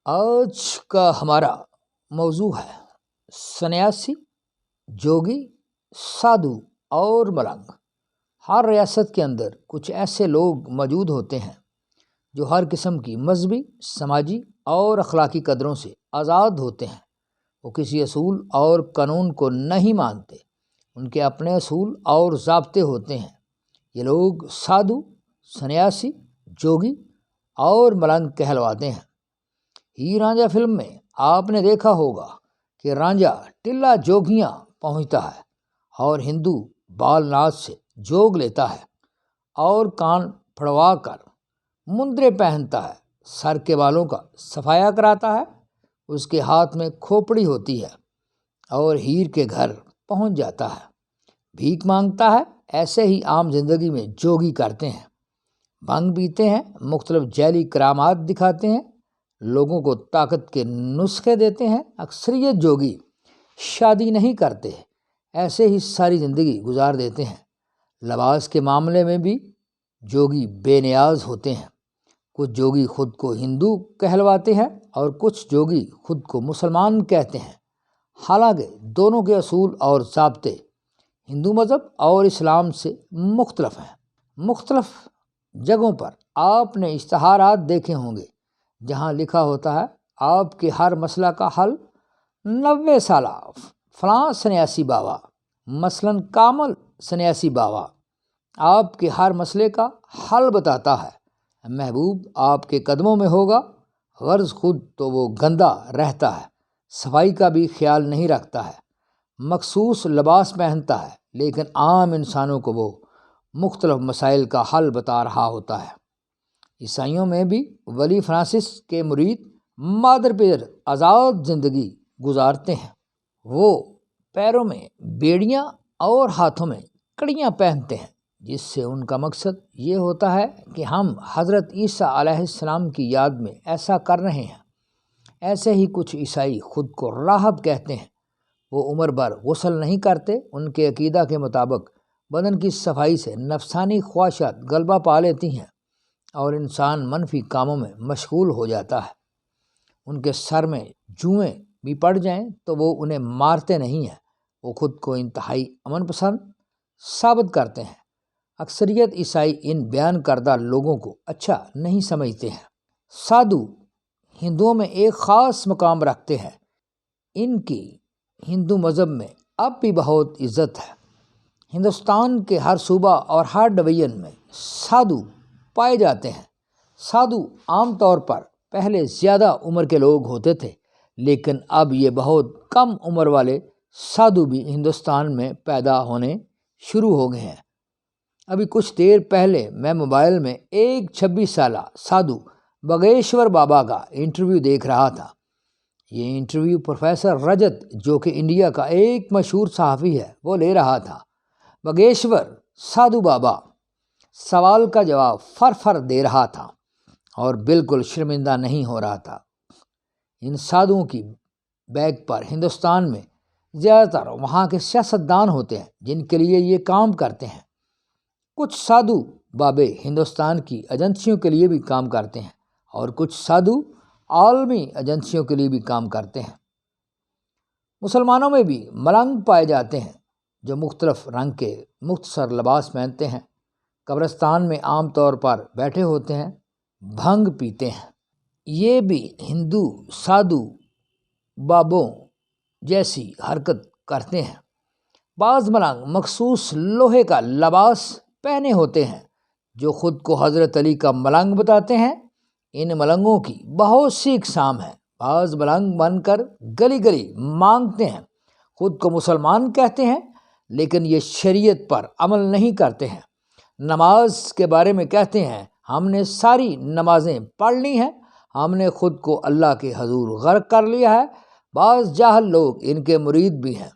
آج کا ہمارا موضوع ہے سنیاسی، جوگی، سادھو اور ملنگ۔ ہر ریاست کے اندر کچھ ایسے لوگ موجود ہوتے ہیں جو ہر قسم کی مذہبی، سماجی اور اخلاقی قدروں سے آزاد ہوتے ہیں۔ وہ کسی اصول اور قانون کو نہیں مانتے، ان کے اپنے اصول اور ضابطے ہوتے ہیں۔ یہ لوگ سادھو، سنیاسی، جوگی اور ملنگ کہلواتے ہیں۔ ہیر رانجھا فلم میں آپ نے دیکھا ہوگا کہ رانجھا ٹلہ جوگیاں پہنچتا ہے اور ہندو بال ناچ سے جوگ لیتا ہے اور کان پھڑوا کر مندرے پہنتا ہے، سر کے بالوں کا صفایا کراتا ہے، اس کے ہاتھ میں کھوپڑی ہوتی ہے اور ہیر کے گھر پہنچ جاتا ہے، بھیک مانگتا ہے۔ ایسے ہی عام زندگی میں جوگی کرتے ہیں، بھنگ پیتے ہیں، مختلف ذیلی کرامات دکھاتے ہیں، لوگوں کو طاقت کے نسخے دیتے ہیں۔ اکثریت جوگی شادی نہیں کرتے، ایسے ہی ساری زندگی گزار دیتے ہیں۔ لباس کے معاملے میں بھی جوگی بے نیاز ہوتے ہیں۔ کچھ جوگی خود کو ہندو کہلواتے ہیں اور کچھ جوگی خود کو مسلمان کہتے ہیں، حالانکہ دونوں کے اصول اور ضابطے ہندو مذہب اور اسلام سے مختلف ہیں۔ مختلف جگہوں پر آپ نے اشتہارات دیکھے ہوں گے جہاں لکھا ہوتا ہے آپ کے ہر مسئلہ کا حل 90 سالہ فلاں سنیاسی بابا، مثلاً کامل سنیاسی بابا آپ کے ہر مسئلے کا حل بتاتا ہے۔ محبوب آپ کے قدموں میں ہوگا، غرض خود تو وہ گندا رہتا ہے، صفائی کا بھی خیال نہیں رکھتا ہے، مخصوص لباس پہنتا ہے، لیکن عام انسانوں کو وہ مختلف مسائل کا حل بتا رہا ہوتا ہے۔ عیسائیوں میں بھی ولی فرانسس کے مرید مادر پیر آزاد زندگی گزارتے ہیں۔ وہ پیروں میں بیڑیاں اور ہاتھوں میں کڑیاں پہنتے ہیں، جس سے ان کا مقصد یہ ہوتا ہے کہ ہم حضرت عیسیٰ علیہ السلام کی یاد میں ایسا کر رہے ہیں۔ ایسے ہی کچھ عیسائی خود کو راہب کہتے ہیں۔ وہ عمر بھر غسل نہیں کرتے۔ ان کے عقیدہ کے مطابق بدن کی صفائی سے نفسانی خواہشات غلبہ پا لیتی ہیں اور انسان منفی کاموں میں مشغول ہو جاتا ہے۔ ان کے سر میں جوئیں بھی پڑ جائیں تو وہ انہیں مارتے نہیں ہیں۔ وہ خود کو انتہائی امن پسند ثابت کرتے ہیں۔ اکثریت عیسائی ان بیان کردہ لوگوں کو اچھا نہیں سمجھتے ہیں۔ سادھو ہندوؤں میں ایک خاص مقام رکھتے ہیں۔ ان کی ہندو مذہب میں اب بھی بہت عزت ہے۔ ہندوستان کے ہر صوبہ اور ہر ڈویژن میں سادھو پائے جاتے ہیں۔ سادھو عام طور پر پہلے زیادہ عمر کے لوگ ہوتے تھے، لیکن اب یہ بہت کم عمر والے سادھو بھی ہندوستان میں پیدا ہونے شروع ہو گئے ہیں۔ ابھی کچھ دیر پہلے میں موبائل میں ایک 26 سالہ سادھو باگیشور بابا کا انٹرویو دیکھ رہا تھا۔ یہ انٹرویو پروفیسر رجت، جو کہ انڈیا کا ایک مشہور صحافی ہے، وہ لے رہا تھا۔ باگیشور سادھو بابا سوال کا جواب فر دے رہا تھا اور بالکل شرمندہ نہیں ہو رہا تھا۔ ان سادھوؤں کی بیک پر ہندوستان میں زیادہ تر وہاں کے سیاستدان ہوتے ہیں جن کے لیے یہ کام کرتے ہیں۔ کچھ سادھو بابے ہندوستان کی ایجنسیوں کے لیے بھی کام کرتے ہیں اور کچھ سادھو عالمی ایجنسیوں کے لیے بھی کام کرتے ہیں۔ مسلمانوں میں بھی ملنگ پائے جاتے ہیں جو مختلف رنگ کے مختصر لباس پہنتے ہیں، قبرستان میں عام طور پر بیٹھے ہوتے ہیں، بھنگ پیتے ہیں۔ یہ بھی ہندو سادھو بابوں جیسی حرکت کرتے ہیں۔ بعض ملنگ مخصوص لوہے کا لباس پہنے ہوتے ہیں جو خود کو حضرت علی کا ملنگ بتاتے ہیں۔ ان ملنگوں کی بہت سی اقسام ہیں۔ بعض ملنگ بن کر گلی گلی مانگتے ہیں، خود کو مسلمان کہتے ہیں، لیکن یہ شریعت پر عمل نہیں کرتے ہیں۔ نماز کے بارے میں کہتے ہیں ہم نے ساری نمازیں پڑھ لی ہیں، ہم نے خود کو اللہ کے حضور غرق کر لیا ہے۔ بعض جاہل لوگ ان کے مرید بھی ہیں۔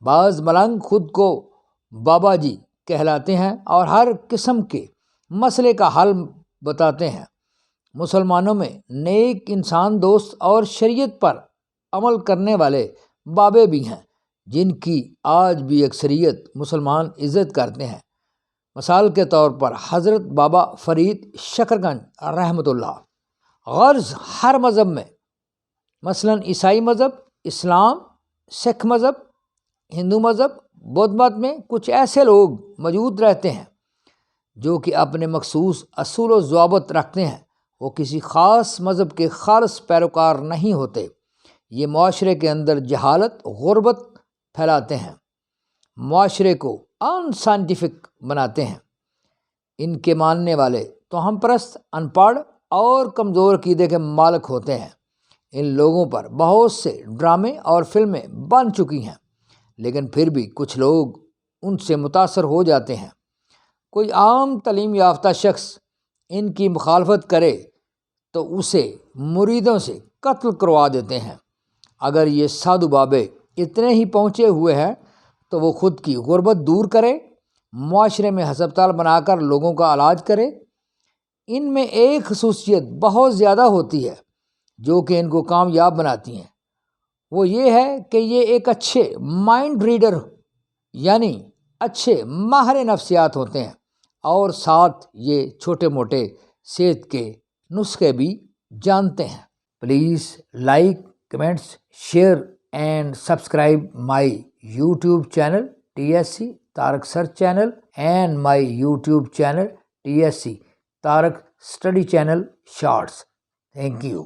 بعض ملنگ خود کو بابا جی کہلاتے ہیں اور ہر قسم کے مسئلے کا حل بتاتے ہیں۔ مسلمانوں میں نیک انسان دوست اور شریعت پر عمل کرنے والے بابے بھی ہیں جن کی آج بھی اکثریت مسلمان عزت کرتے ہیں۔ مثال کے طور پر حضرت بابا فرید شکر گنج رحمۃ اللہ۔ غرض ہر مذہب میں مثلاً عیسائی مذہب، اسلام، سکھ مذہب، ہندو مذہب، بدھ مت میں کچھ ایسے لوگ موجود رہتے ہیں جو کہ اپنے مخصوص اصول و ضوابط رکھتے ہیں، وہ کسی خاص مذہب کے خالص پیروکار نہیں ہوتے۔ یہ معاشرے کے اندر جہالت، غربت پھیلاتے ہیں، معاشرے کو ان سائنٹیفک بناتے ہیں۔ ان کے ماننے والے توہم پرست، ان پڑھ اور کمزور عقیدے کے مالک ہوتے ہیں۔ ان لوگوں پر بہت سے ڈرامے اور فلمیں بن چکی ہیں، لیکن پھر بھی کچھ لوگ ان سے متاثر ہو جاتے ہیں۔ کوئی عام تعلیم یافتہ شخص ان کی مخالفت کرے تو اسے مریدوں سے قتل کروا دیتے ہیں۔ اگر یہ سادھو بابے اتنے ہی پہنچے ہوئے ہیں تو وہ خود کی غربت دور کرے، معاشرے میں ہسپتال بنا کر لوگوں کا علاج کرے۔ ان میں ایک خصوصیت بہت زیادہ ہوتی ہے جو کہ ان کو کامیاب بناتی ہیں، وہ یہ ہے کہ یہ ایک اچھے مائنڈ ریڈر یعنی اچھے ماہر نفسیات ہوتے ہیں، اور ساتھ یہ چھوٹے موٹے صحت کے نسخے بھی جانتے ہیں۔ Please like, comments, share and subscribe my YouTube channel TSC Tarak Search Channel and my YouTube channel TSC Tarak Study Channel Shorts. Thank you.